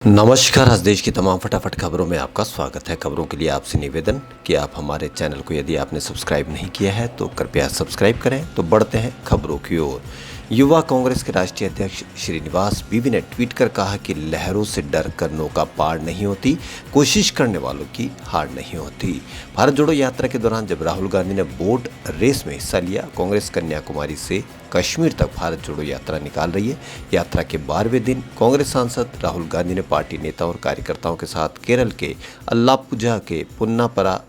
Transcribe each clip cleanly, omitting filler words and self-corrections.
नमस्कार। आज देश की तमाम फटाफट खबरों में आपका स्वागत है। खबरों के लिए आपसे निवेदन कि आप हमारे चैनल को यदि आपने सब्सक्राइब नहीं किया है तो कृपया सब्सक्राइब करें। तो बढ़ते हैं खबरों की ओर। युवा कांग्रेस के राष्ट्रीय अध्यक्ष श्रीनिवास बीवी ने ट्वीट कर कहा कि लहरों से डर कर नौका पार नहीं होती, कोशिश करने वालों की हार नहीं होती। भारत जोड़ो यात्रा के दौरान जब राहुल गांधी ने बोट रेस में हिस्सा लिया, कांग्रेस कन्याकुमारी से कश्मीर तक भारत जोड़ो यात्रा निकाल रही है। यात्रा के 12वें दिन कांग्रेस सांसद राहुल गांधी ने पार्टी नेताओं और कार्यकर्ताओं के साथ केरल के अल्लापुझा के पुन्नापरा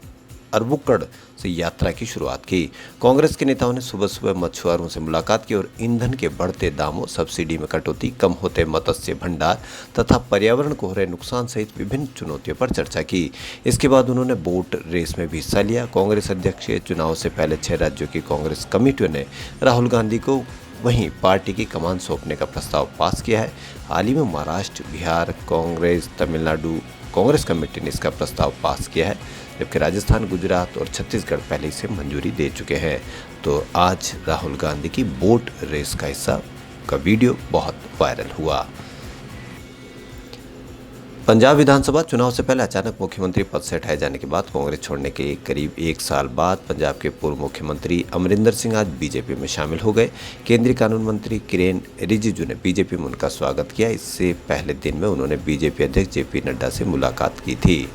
अरवुक्कड़ से यात्रा की शुरुआत की। कांग्रेस के नेताओं ने सुबह सुबह मछुआरों से मुलाकात की और ईंधन के बढ़ते दामों, सब्सिडी में कटौती, कम होते मत्स्य भंडार तथा पर्यावरण को हो रहे नुकसान सहित विभिन्न चुनौतियों पर चर्चा की। इसके बाद उन्होंने बोट रेस में भी हिस्सा लिया। कांग्रेस अध्यक्ष चुनाव से पहले 6 राज्यों की कांग्रेस कमेटियों ने राहुल गांधी को वहीं पार्टी की कमान सौंपने का प्रस्ताव पास किया है। हाल ही में महाराष्ट्र, बिहार कांग्रेस, तमिलनाडु कांग्रेस कमेटी ने इसका प्रस्ताव पास किया है, जबकि राजस्थान, गुजरात और छत्तीसगढ़ पहले इसे मंजूरी दे चुके हैं। तो आज राहुल गांधी की बोट रेस का हिस्सा का वीडियो बहुत वायरल हुआ। पंजाब विधानसभा चुनाव से पहले अचानक मुख्यमंत्री पद से हटाए जाने के बाद कांग्रेस छोड़ने के करीब 1 साल बाद पंजाब के पूर्व मुख्यमंत्री अमरिंदर सिंह आज बीजेपी में शामिल हो गए। केंद्रीय कानून मंत्री किरेन रिजिजू ने बीजेपी में उनका स्वागत किया। इससे पहले दिन में उन्होंने बीजेपी अध्यक्ष जेपी नड्डा से मुलाकात की थी।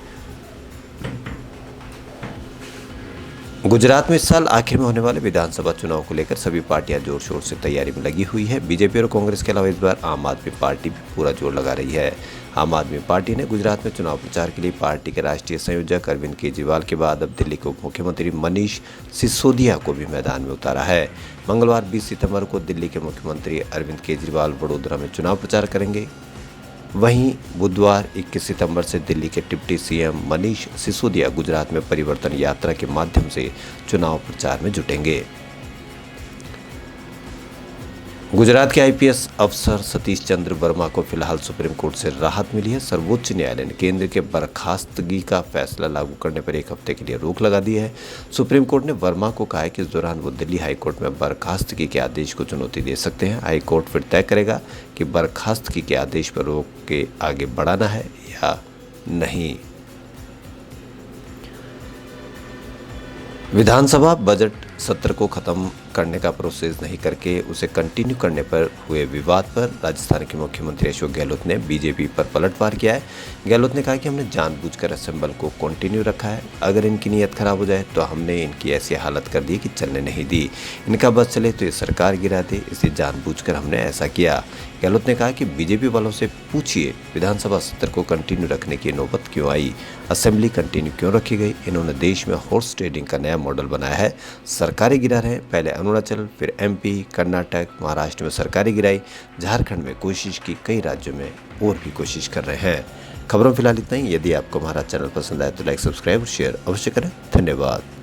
गुजरात में इस साल आखिर में होने वाले विधानसभा चुनाव को लेकर सभी पार्टियां जोर शोर से तैयारी में लगी हुई है। बीजेपी और कांग्रेस के अलावा इस बार आम आदमी पार्टी भी पूरा जोर लगा रही है। आम आदमी पार्टी ने गुजरात में चुनाव प्रचार के लिए पार्टी के राष्ट्रीय संयोजक अरविंद केजरीवाल के बाद अब दिल्ली के उप मुख्यमंत्री मनीष सिसोदिया को भी मैदान में उतारा है। मंगलवार 20 सितंबर को दिल्ली के मुख्यमंत्री अरविंद केजरीवाल वडोदरा में चुनाव प्रचार करेंगे। वहीं बुधवार 21 सितंबर से दिल्ली के डिप्टी सीएम मनीष सिसोदिया गुजरात में परिवर्तन यात्रा के माध्यम से चुनाव प्रचार में जुटेंगे। गुजरात के आईपीएस अफसर सतीश चंद्र वर्मा को फिलहाल सुप्रीम कोर्ट से राहत मिली है। सर्वोच्च न्यायालय ने केंद्र के बर्खास्तगी का फैसला लागू करने पर 1 हफ्ते के लिए रोक लगा दी है। सुप्रीम कोर्ट ने वर्मा को कहा है कि इस दौरान वो दिल्ली हाईकोर्ट में बर्खास्तगी के आदेश को चुनौती दे सकते हैं। हाईकोर्ट फिर तय करेगा कि बर्खास्तगी के आदेश पर रोक के आगे बढ़ाना है या नहीं। विधानसभा बजट सत्र को खत्म करने का प्रोसेस नहीं करके उसे कंटिन्यू करने पर हुए विवाद पर राजस्थान के मुख्यमंत्री अशोक गहलोत ने बीजेपी पर पलटवार किया है। गहलोत ने कहा कि हमने जानबूझकर असेंबल को कंटिन्यू रखा है। अगर इनकी नीयत खराब हो जाए तो हमने इनकी ऐसी हालत कर दी कि चलने नहीं दी। इनका बस चले तो ये सरकार गिरा दे, इसलिए जानबूझकर हमने ऐसा किया। गहलोत ने कहा कि बीजेपी वालों से पूछिए विधानसभा सत्र को कंटिन्यू रखने की नौबत क्यों आई, असेंबली कंटिन्यू क्यों रखी गई। इन्होंने देश में हॉर्स ट्रेडिंग का नया मॉडल बनाया है। सरकारें गिरा रहे, पहले अरुणाचल, फिर एमपी, कर्नाटक, महाराष्ट्र में सरकारें गिराई, झारखंड में कोशिश की, कई राज्यों में और भी कोशिश कर रहे हैं। खबरों फिलहाल इतना ही। यदि आपको हमारा चैनल पसंद आए तो लाइक, सब्सक्राइब और शेयर अवश्य करें। धन्यवाद।